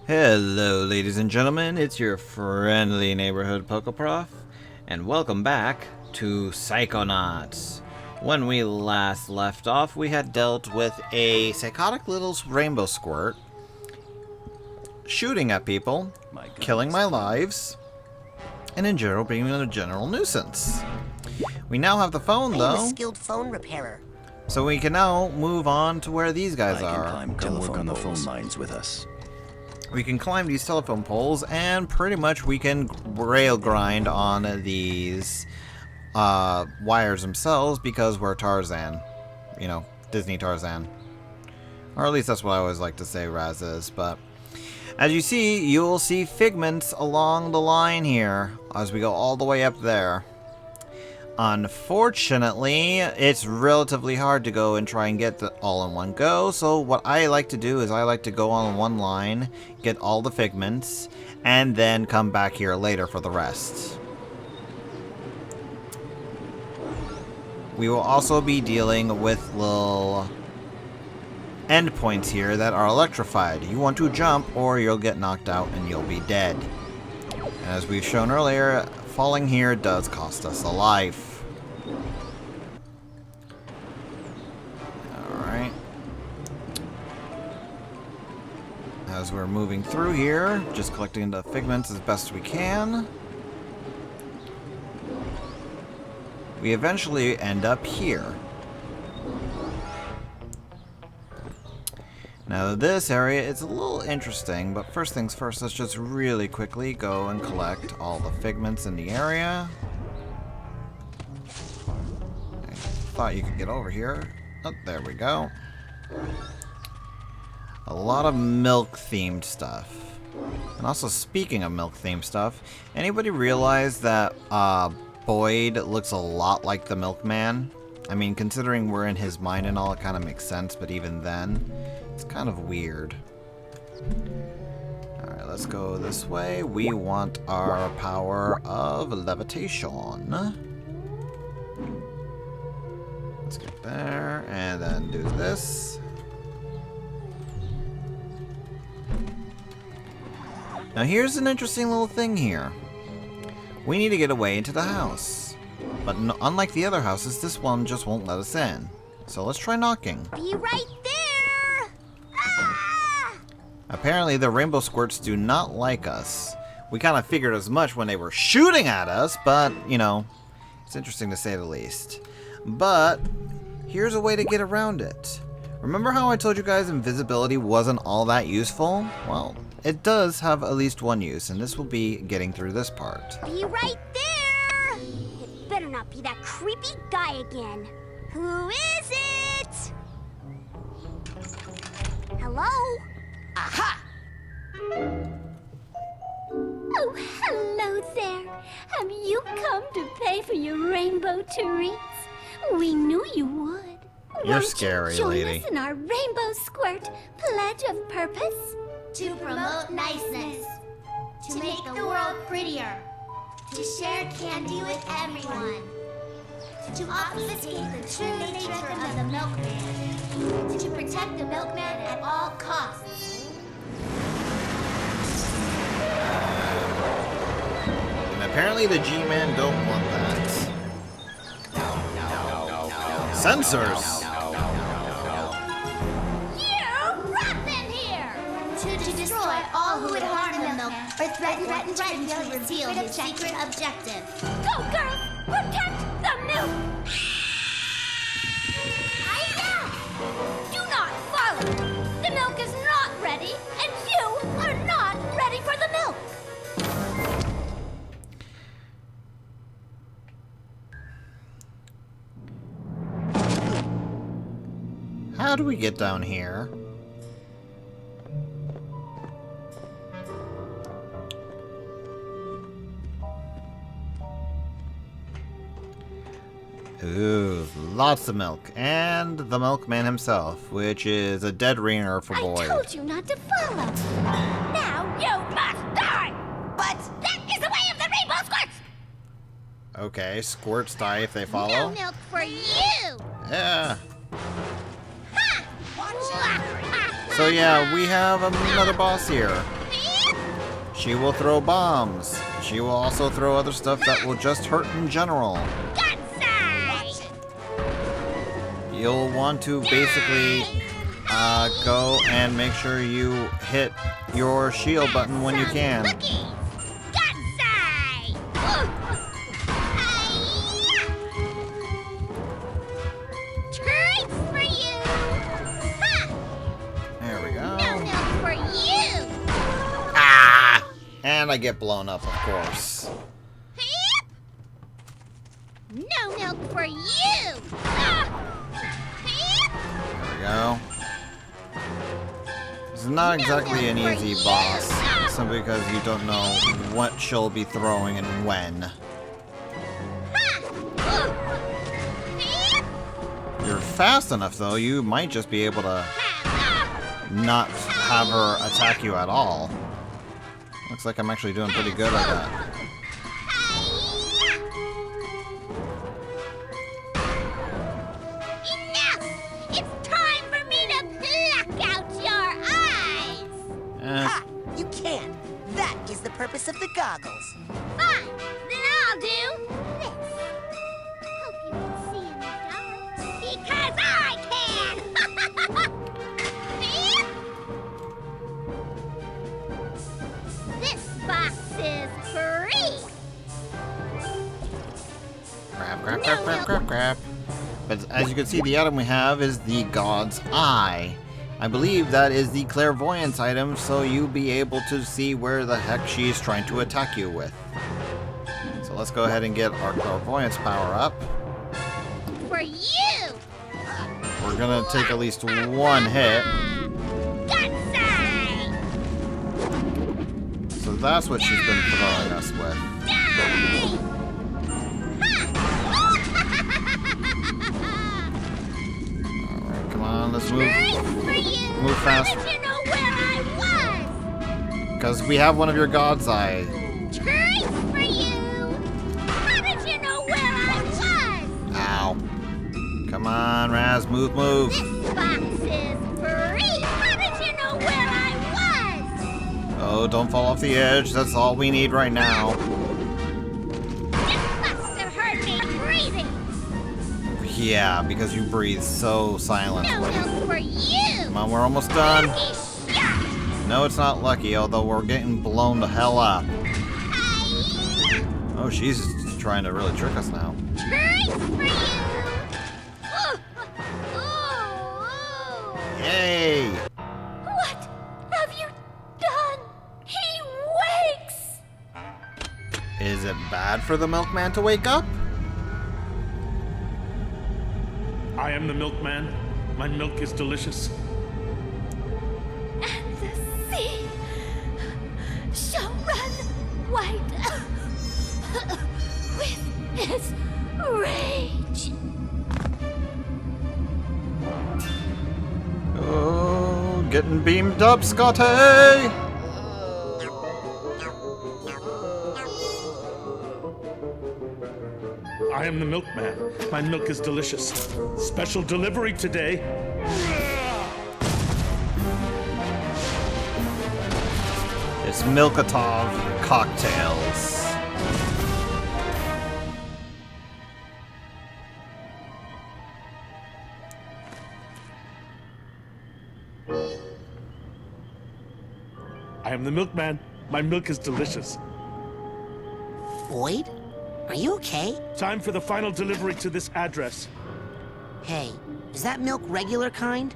Hello ladies and gentlemen, it's your friendly neighborhood Pokeprof, and welcome back to Psychonauts. When we last left off, we had dealt with a psychotic little rainbow squirt, shooting at people, killing my lives, and in general being a general nuisance. We now have the phone though. I'm a skilled phone repairer. So we can now move on to where these guys are. Come work on the phone lines with us. We can climb these telephone poles, and pretty much we can rail grind on these wires themselves because we're Tarzan. You know, Disney Tarzan. Or at least that's what I always like to say Raz is. But as you see, you'll see figments along the line here as we go all the way up there. Unfortunately, it's relatively hard to go and try and get the all in one go, so what I like to do is I like to go on one line, get all the figments, and then come back here later for the rest. We will also be dealing with little endpoints here that are electrified. You want to jump or you'll get knocked out and you'll be dead. And as we've shown earlier, falling here does cost us a life. Alright. As we're moving through here, just collecting the figments as best we can. We eventually end up here. Now this area is a little interesting, but first things first, let's just really quickly go and collect all the figments in the area. I thought you could get over here. Oh, there we go. A lot of milk-themed stuff. And also, speaking of milk-themed stuff, anybody realize that Boyd looks a lot like the milkman? I mean, considering we're in his mind and all, it kind of makes sense, but even then, it's kind of weird. Alright, let's go this way. We want our power of levitation. Let's get there, and then do this. Now here's an interesting little thing here. We need to get away into the house. But no, unlike the other houses, this one just won't let us in. So let's try knocking. Be right there! Ah! Apparently the rainbow squirts do not like us. We kind of figured as much when they were shooting at us, but, you know, it's interesting to say the least. But here's a way to get around it. Remember how I told you guys invisibility wasn't all that useful? Well, it does have at least one use, and this will be getting through this part. Be right there! It better not be that creepy guy again. Who is it? Hello? Aha! Oh, hello there. Have you come to pay for your rainbow treats? We knew you would. You're scary, join lady. us in our Rainbow Squirt Pledge of Purpose? To promote niceness, to make the world prettier, to share candy with everyone, to obfuscate the true nature of the milkman, to protect the milkman at all costs. And apparently the G-Men don't want that. Sensors! You brought them here! To destroy all who would harm the milk or threaten to reveal his secret objective. Go, girls! Protect the milk! Do not follow! The milk is not ready, and you are not ready for the milk! How do we get down here? Ooh, lots of milk. And the milkman himself, which is a dead ringer for Boyd. I told you not to follow. Now you must die! But that is the way of the rainbow squirts! Okay, squirts die if they follow. No milk for you! Yeah. Ha! Watch So yeah, we have another boss here. She will throw bombs. She will also throw other stuff that will just hurt in general. You'll want to basically go and make sure you hit your shield button when you can. There we go. Ah! And I get blown up, of course. No milk for you! There we go. It's not exactly an easy boss, simply because you don't know what she'll be throwing and when. You're fast enough, though, you might just be able to not have her attack you at all. Looks like I'm actually doing pretty good at that. Ha! You can't. That is the purpose of the goggles. Fine, then I'll do this. Hope you can see in the dark. Because I can! This box is free! Crap. But as you can see, the item we have is the God's Eye. I believe that is the clairvoyance item, so you'll be able to see where the heck she's trying to attack you with. So let's go ahead and get our clairvoyance power up. For you! We're gonna take at least one hit. So that's what she's been throwing us with. Alright, come on, let's move. Move fast. How did you know where I was? Because we have one of your God's Eye. Treat for you! How did you know where I was? Ow. Come on, Raz, move. This box is free! How did you know where I was? Oh, don't fall off the edge. That's all we need right now. This must have hurt me breathing! Yeah, because you breathe so silently. No milk for you! Come on, we're almost done. Lucky shot! No, it's not lucky, although we're getting blown the hell up. Oh, she's trying to really trick us now. Treat for you! Oh. Yay! What have you done? He wakes! Is it bad for the milkman to wake up? I am the milkman. My milk is delicious. And the sea shall run white with his rage. Oh, getting beamed up, Scotty! I am the milkman. My milk is delicious. Special delivery today. It's Milkatov cocktails. I am the milkman. My milk is delicious. Boyd? Are you okay? Time for the final delivery to this address. Hey, is that milk regular kind?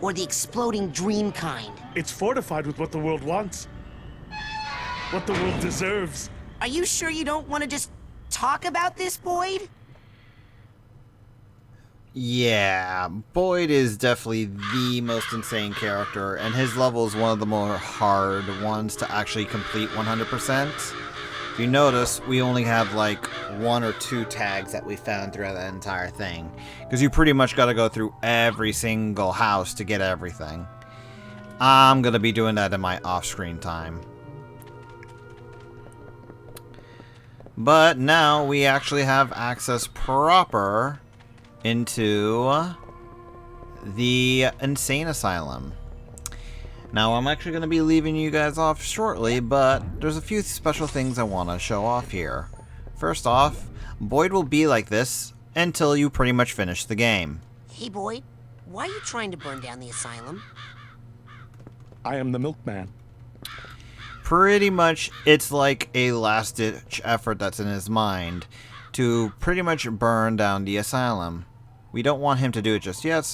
Or the exploding dream kind? It's fortified with what the world wants. What the world deserves. Are you sure you don't want to just talk about this, Boyd? Yeah, Boyd is definitely the most insane character, and his level is one of the more hard ones to actually complete 100%. If you notice, we only have like 1 or 2 tags that we found throughout the entire thing, because you pretty much got to go through every single house to get everything. I'm going to be doing that in my off-screen time. But now we actually have access proper into the Insane Asylum. Now, I'm actually going to be leaving you guys off shortly, but there's a few special things I want to show off here. First off, Boyd will be like this until you pretty much finish the game. Hey, Boyd, why are you trying to burn down the asylum? I am the milkman. Pretty much, it's like a last-ditch effort that's in his mind to pretty much burn down the asylum. We don't want him to do it just yet,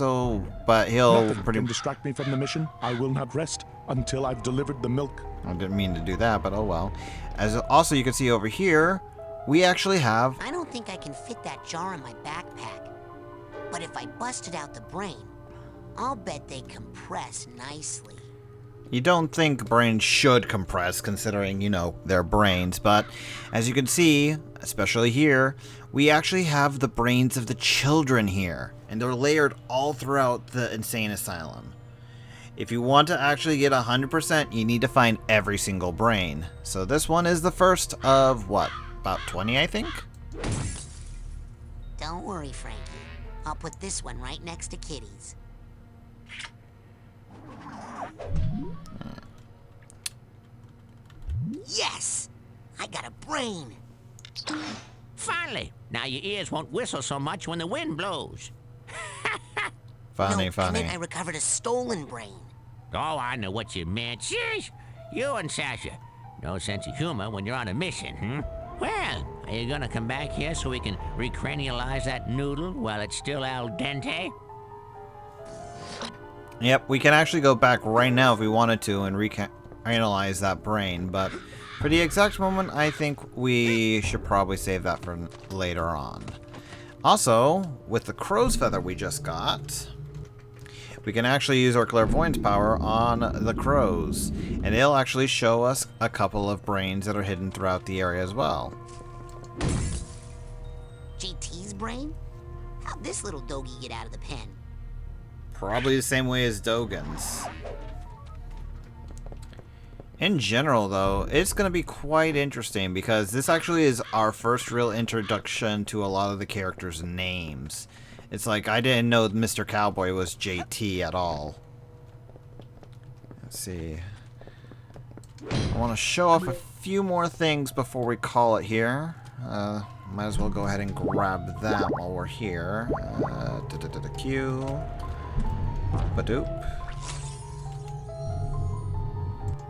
but he'll Nothing can distract me from the mission. I will not rest until I've delivered the milk. I didn't mean to do that, but oh well. As also you can see over here, we actually have... I don't think I can fit that jar in my backpack. But if I busted out the brain, I'll bet they compress nicely. You don't think brains should compress, considering, you know, their brains, but as you can see, especially here, we actually have the brains of the children here, and they're layered all throughout the Insane Asylum. If you want to actually get 100%, you need to find every single brain. So this one is the first of, what, about 20, I think? Don't worry, Frankie. I'll put this one right next to Kitty's. Yes! I got a brain! Finally! Now your ears won't whistle so much when the wind blows. Funny. I meant I recovered a stolen brain. Oh, I know what you meant. Sheesh! You and Sasha. No sense of humor when you're on a mission, hmm? Well, are you gonna come back here so we can recranialize that noodle while it's still al dente? Yep, we can actually go back right now if we wanted to and reanalyze that brain, but for the exact moment, I think we should probably save that for later on. Also, with the crow's feather we just got, we can actually use our clairvoyance power on the crows, and it'll actually show us a couple of brains that are hidden throughout the area as well. JT's brain? How'd this little doggy get out of the pen? Probably the same way as Dogan's. In general, though, it's going to be quite interesting because this actually is our first real introduction to a lot of the characters' names. It's like I didn't know Mr. Cowboy was JT at all. Let's see. I want to show off a few more things before we call it here. Might as well go ahead and grab that while we're here. Q. Badoop.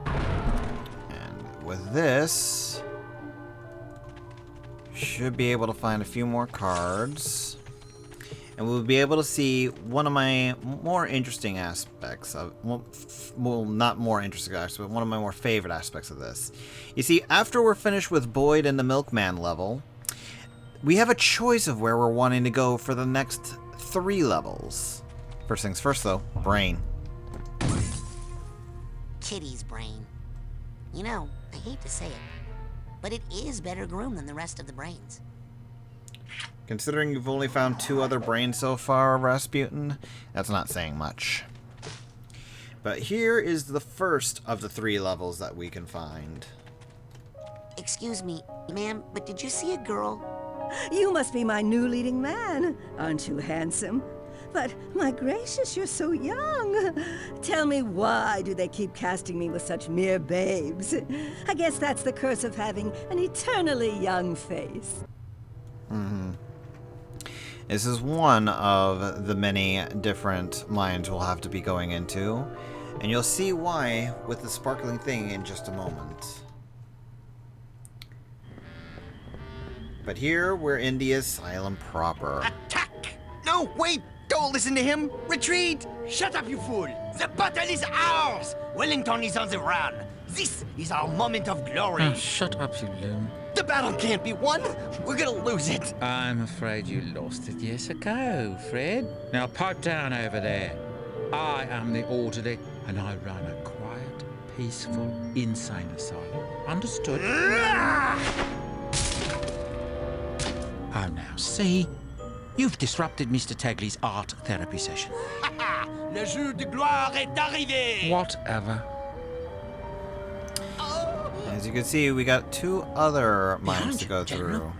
And with this, should be able to find a few more cards. And we'll be able to see one of my more interesting aspects of, well, not more interesting aspects, but one of my more favorite aspects of this. You see, after we're finished with Boyd and the Milkman level, we have a choice of where we're wanting to go for the next 3 levels. First things first, though, brain. Kitty's brain. You know, I hate to say it, but it is better groomed than the rest of the brains. Considering you've only found 2 other brains so far, Rasputin, that's not saying much. But here is the first of the 3 levels that we can find. Excuse me, ma'am, but did you see a girl? You must be my new leading man. Aren't you handsome? But, my gracious, you're so young. Tell me, why do they keep casting me with such mere babes? I guess that's the curse of having an eternally young face. This is one of the many different mines we'll have to be going into, and you'll see why with the sparkling thing in just a moment. But here, we're in the asylum proper. Attack! No, wait! Don't listen to him! Retreat! Shut up, you fool! The battle is ours! Wellington is on the run! This is our moment of glory! Oh, shut up, you loon. The battle can't be won! We're gonna lose it! I'm afraid you lost it years ago, Fred. Now pipe down over there. I am the orderly, and I run a quiet, peaceful, insane asylum. Understood? Oh, now, see? You've disrupted Mr. Tagley's art therapy session. Le jeu de gloire est arrivé! Whatever. As you can see, we got 2 other mines to go through.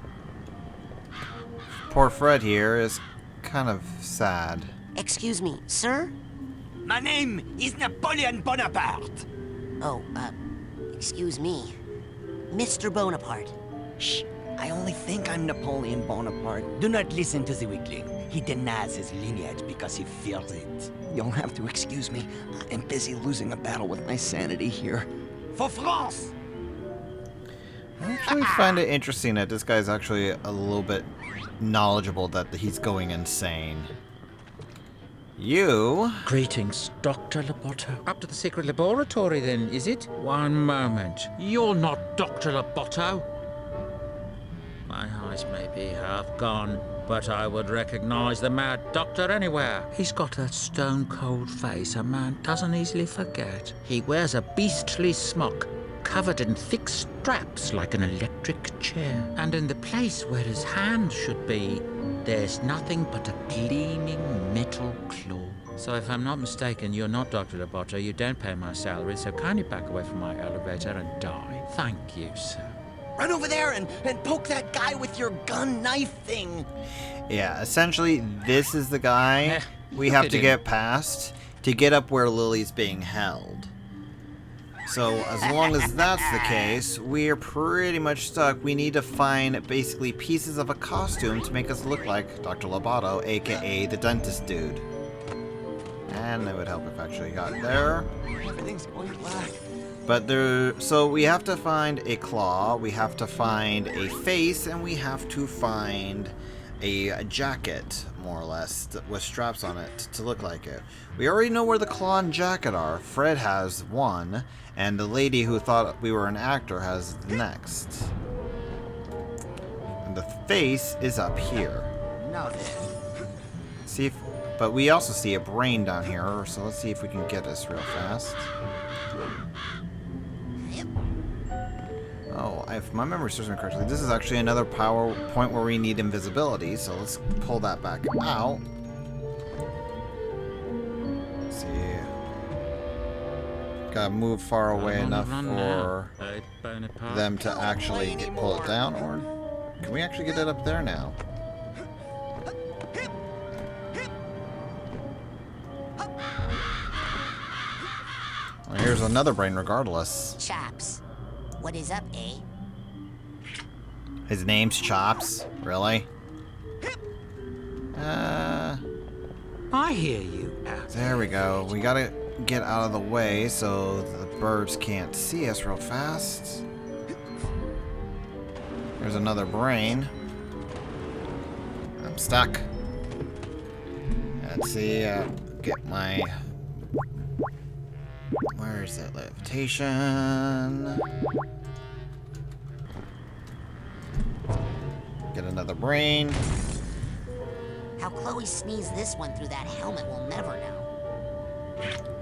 Poor Fred here is kind of sad. Excuse me, sir? My name is Napoleon Bonaparte. Oh, excuse me. Mr. Bonaparte. Shh, I only think I'm Napoleon Bonaparte. Do not listen to the weakling. He denies his lineage because he fears it. You'll have to excuse me. I'm busy losing a battle with my sanity here. For France! I actually find it interesting that this guy's actually a little bit knowledgeable that he's going insane. You? Greetings, Dr. Loboto. Up to the secret laboratory, then, is it? One moment. You're not Dr. Loboto. My eyes may be half gone, but I would recognize the mad doctor anywhere. He's got that stone-cold face a man doesn't easily forget. He wears a beastly smock, covered in thick straps like an electric chair. And in the place where his hand should be, there's nothing but a gleaming metal claw. So if I'm not mistaken, you're not Dr. Loboto. You don't pay my salary, so kindly back away from my elevator and die. Thank you, sir. Run over there and poke that guy with your gun knife thing. Yeah, essentially, this is the guy we have to get past to get up where Lily's being held. So, as long as that's the case, we're pretty much stuck. We need to find, basically, pieces of a costume to make us look like Dr. Loboto, aka the dentist dude. And it would help if I actually got there. Everything's going black. But so we have to find a claw, we have to find a face, and we have to find a jacket, more or less, with straps on it to look like it. We already know where the claw and jacket are. Fred has one, and the lady who thought we were an actor has the next. And the face is up here. Now then. See if, but we also see a brain down here, so let's see if we can get this real fast. Oh, if my memory serves me correctly, this is actually another power point where we need invisibility, so let's pull that back out. Let's see. Gotta move far away enough for them to actually pull it down, or can we actually get it up there now? Well, here's another brain regardless. Chops. What is up, eh? His name's Chops? Really? I hear you. There we go. We gotta get out of the way so the birds can't see us real fast. There's another brain. I'm stuck. Let's see, get my... Where is that levitation? Get another brain. How Chloe sneezed this one through that helmet, we'll never know.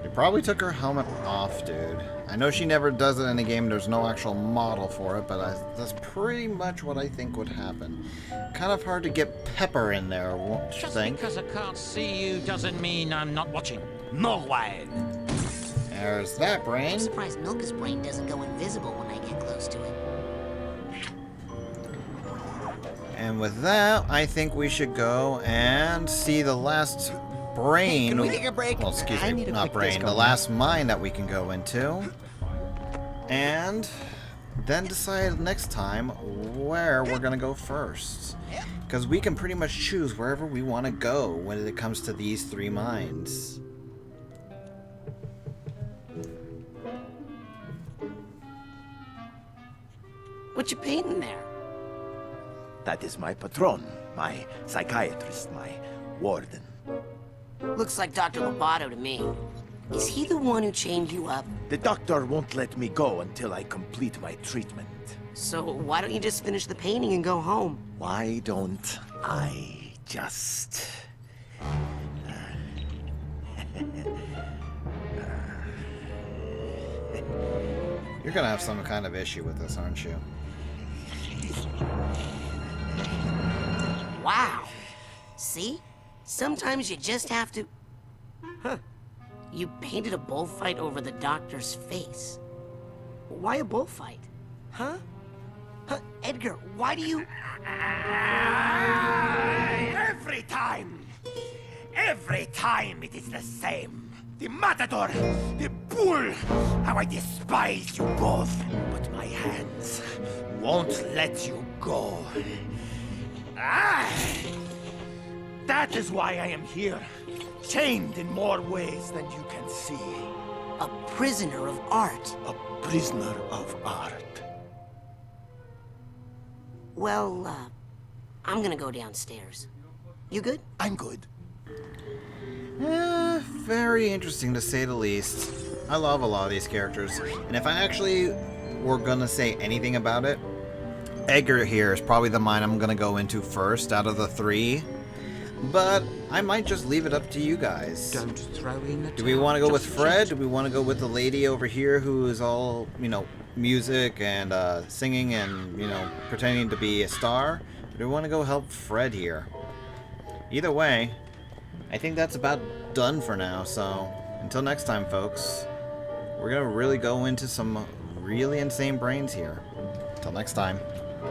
They probably took her helmet off, dude. I know she never does it in the game. There's no actual model for it, but that's pretty much what I think would happen. Kind of hard to get Pepper in there, won't you think? Just because I can't see you doesn't mean I'm not watching. More wine. There's that brain. I'm surprised Milka's brain doesn't go invisible when I get close to it. And with that, I think we should go and see the last brain. Hey, can we take a break? Well, excuse I me, need a not quick brain. disco. The last mine that we can go into. And then decide next time where we're going to go first. Because we can pretty much choose wherever we want to go when it comes to these three mines. What you painting there? That is my patron, my psychiatrist, my warden. Looks like Dr. Loboto to me. Is he the one who chained you up? The doctor won't let me go until I complete my treatment. So why don't you just finish the painting and go home? Why don't I just... You're going to have some kind of issue with this, aren't you? Wow. See? Sometimes you just have to... Huh. You painted a bullfight over the doctor's face. Why a bullfight? Huh? Huh? Edgar, why do you... Every time it is the same. the matador, the bull! How I despise you both! But my hands won't let you go. Ah! That is why I am here, chained in more ways than you can see. A prisoner of art. A prisoner of art. Well, I'm gonna go downstairs. You good? I'm good. Very interesting to say the least. I love a lot of these characters, and if I actually were gonna say anything about it, Edgar here is probably the mine I'm gonna go into first out of the three, but I might just leave it up to you guys. Don't throw in the Do we want to go with Fred? Do we want to go with the lady over here who is all, you know, music and singing and, you know, pretending to be a star? Or do we want to go help Fred here? Either way, I think that's about done for now, so until next time, folks, we're going to really go into some really insane brains here. Until next time.